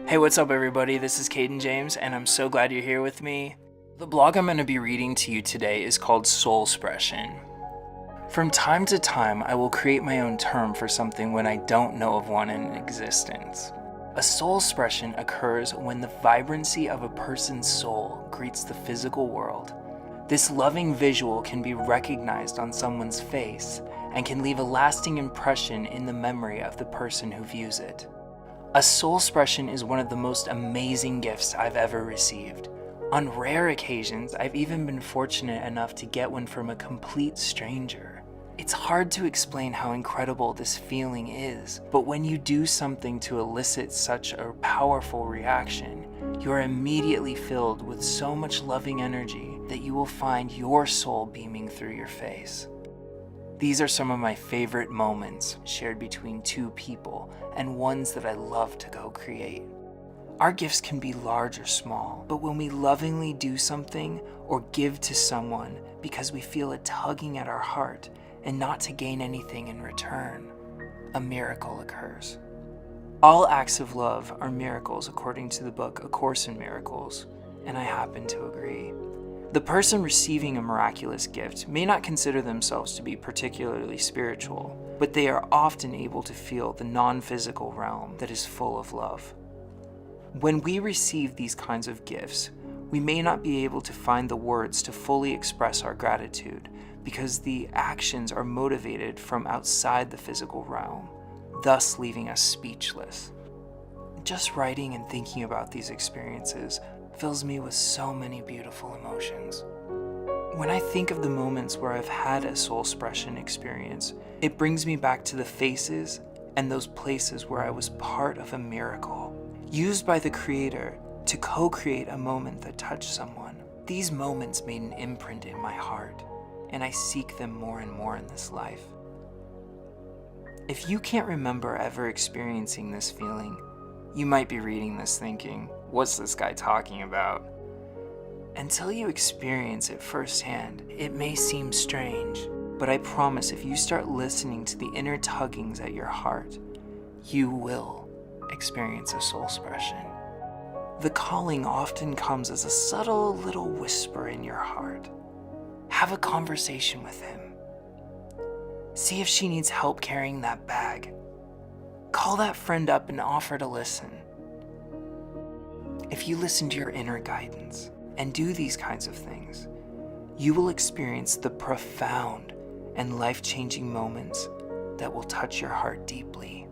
Hey, what's up everybody? This is Caden James, and I'm so glad you're here with me. The blog I'm going to be reading to you today is called Soulspression. From time to time, I will create my own term for something when I don't know of one in existence. A soulspression occurs when the vibrancy of a person's soul greets the physical world. This loving visual can be recognized on someone's face and can leave a lasting impression in the memory of the person who views it. A soulspression is one of the most amazing gifts I've ever received. On rare occasions, I've even been fortunate enough to get one from a complete stranger. It's hard to explain how incredible this feeling is, but when you do something to elicit such a powerful reaction, you are immediately filled with so much loving energy that you will find your soul beaming through your face. These are some of my favorite moments shared between two people and ones that I love to co-create. Our gifts can be large or small, but when we lovingly do something or give to someone because we feel a tugging at our heart and not to gain anything in return, a miracle occurs. All acts of love are miracles according to the book A Course in Miracles, and I happen to agree. The person receiving a miraculous gift may not consider themselves to be particularly spiritual, but they are often able to feel the non-physical realm that is full of love. When we receive these kinds of gifts, we may not be able to find the words to fully express our gratitude because the actions are motivated from outside the physical realm, thus leaving us speechless. Just writing and thinking about these experiences fills me with so many beautiful emotions. When I think of the moments where I've had a soulspression experience, it brings me back to the faces and those places where I was part of a miracle, used by the Creator to co-create a moment that touched someone. These moments made an imprint in my heart, and I seek them more and more in this life. If you can't remember ever experiencing this feeling, you might be reading this thinking, what's this guy talking about? Until you experience it firsthand, it may seem strange, but I promise if you start listening to the inner tuggings at your heart, you will experience a soulspression. The calling often comes as a subtle little whisper in your heart. Have a conversation with him. See if she needs help carrying that bag. Call that friend up and offer to listen. If you listen to your inner guidance and do these kinds of things, you will experience the profound and life-changing moments that will touch your heart deeply.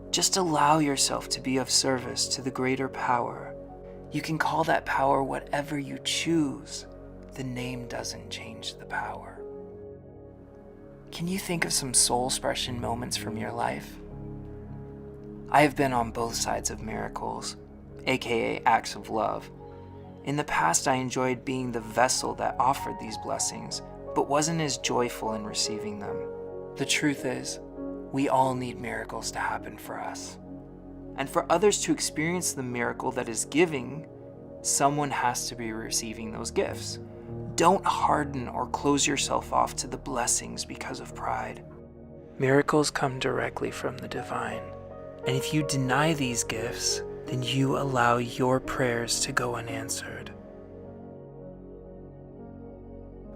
Just allow yourself to be of service to the greater power. You can call that power whatever you choose. The name doesn't change the power. Can you think of some soulspression moments from your life? I have been on both sides of miracles, aka acts of love. In the past, I enjoyed being the vessel that offered these blessings, but wasn't as joyful in receiving them. The truth is, we all need miracles to happen for us. And for others to experience the miracle that is giving, someone has to be receiving those gifts. Don't harden or close yourself off to the blessings because of pride. Miracles come directly from the divine. And if you deny these gifts, then you allow your prayers to go unanswered.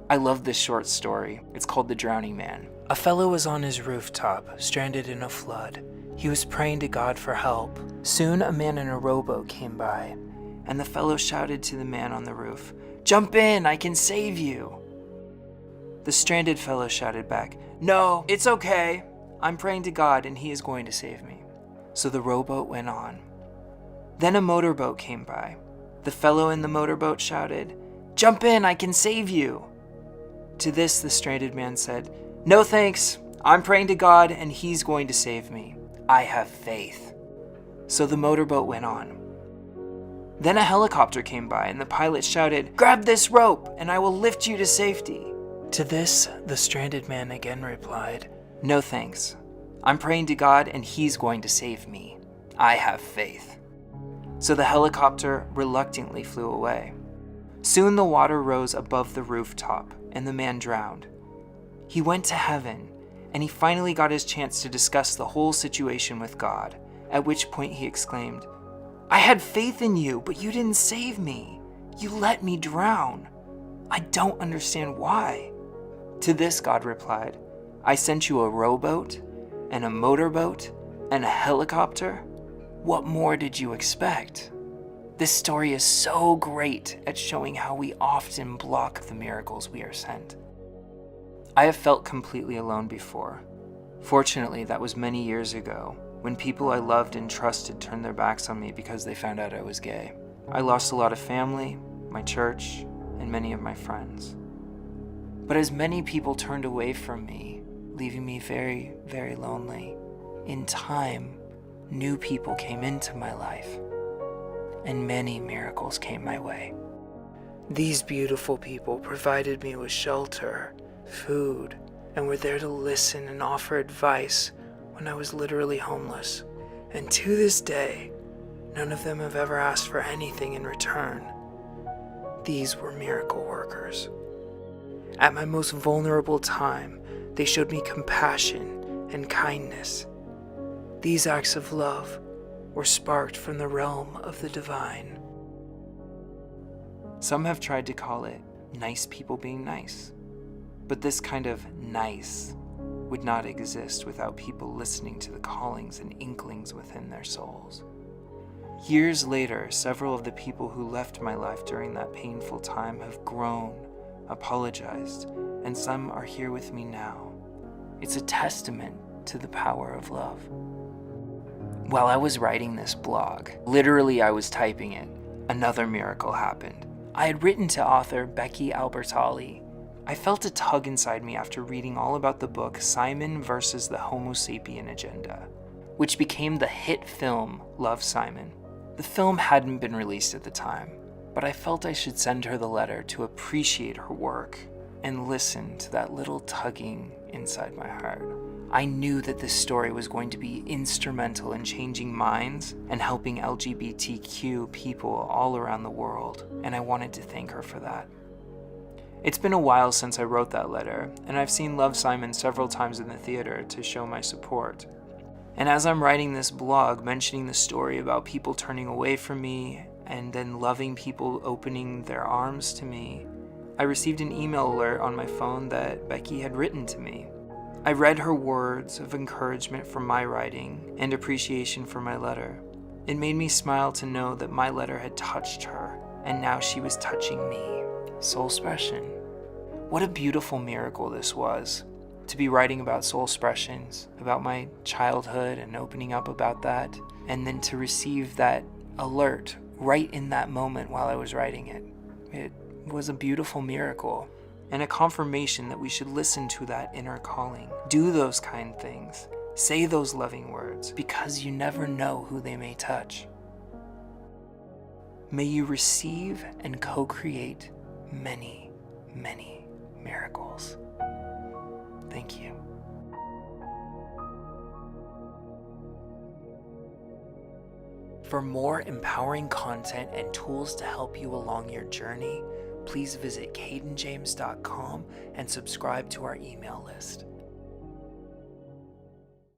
I love this short story. It's called The Drowning Man. A fellow was on his rooftop, stranded in a flood. He was praying to God for help. Soon a man in a rowboat came by, and the fellow shouted to the man on the roof, "Jump in, I can save you." The stranded fellow shouted back, "No, it's okay. I'm praying to God and he is going to save me." So the rowboat went on. Then a motorboat came by. The fellow in the motorboat shouted, "Jump in, I can save you." To this the stranded man said, "No thanks, I'm praying to God and he's going to save me. I have faith." So the motorboat went on. Then a helicopter came by and the pilot shouted, "Grab this rope and I will lift you to safety." To this the stranded man again replied, "No thanks, I'm praying to God and he's going to save me. I have faith." So the helicopter reluctantly flew away. Soon the water rose above the rooftop and the man drowned. He went to heaven and he finally got his chance to discuss the whole situation with God, at which point he exclaimed, I had faith in you, but you didn't save me. You let me drown. I don't understand why." To this, God replied, "I sent you a rowboat and a motorboat and a helicopter. What more did you expect?" This story is so great at showing how we often block the miracles we are sent. I have felt completely alone before. Fortunately, that was many years ago, when people I loved and trusted turned their backs on me because they found out I was gay. I lost a lot of family, my church, and many of my friends. But as many people turned away from me, leaving me very, very lonely, in time, new people came into my life, and many miracles came my way. These beautiful people provided me with shelter, food, and were there to listen and offer advice when I was literally homeless. And to this day, none of them have ever asked for anything in return. These were miracle workers. At my most vulnerable time, they showed me compassion and kindness. These acts of love were sparked from the realm of the divine. Some have tried to call it nice people being nice, but this kind of nice would not exist without people listening to the callings and inklings within their souls. Years later, several of the people who left my life during that painful time have grown, apologized, and some are here with me now. It's a testament to the power of love. While I was writing this blog, literally I was typing it, another miracle happened. I had written to author Becky Albertalli. I felt a tug inside me after reading all about the book Simon versus the Homo Sapien Agenda, which became the hit film Love, Simon. The film hadn't been released at the time, but I felt I should send her the letter to appreciate her work and listen to that little tugging inside my heart. I knew that this story was going to be instrumental in changing minds and helping LGBTQ people all around the world, and I wanted to thank her for that. It's been a while since I wrote that letter, and I've seen Love, Simon several times in the theater to show my support. And as I'm writing this blog mentioning the story about people turning away from me and then loving people opening their arms to me, I received an email alert on my phone that Becky had written to me. I read her words of encouragement for my writing and appreciation for my letter. It made me smile to know that my letter had touched her, and now she was touching me. Soulspression. What a beautiful miracle this was. To be writing about Soulspressions, about my childhood and opening up about that, and then to receive that alert right in that moment while I was writing it. It was a beautiful miracle, and a confirmation that we should listen to that inner calling. Do those kind things. Say those loving words, because you never know who they may touch. May you receive and co-create many, many miracles. Thank you. For more empowering content and tools to help you along your journey, please visit cadenjames.com and subscribe to our email list.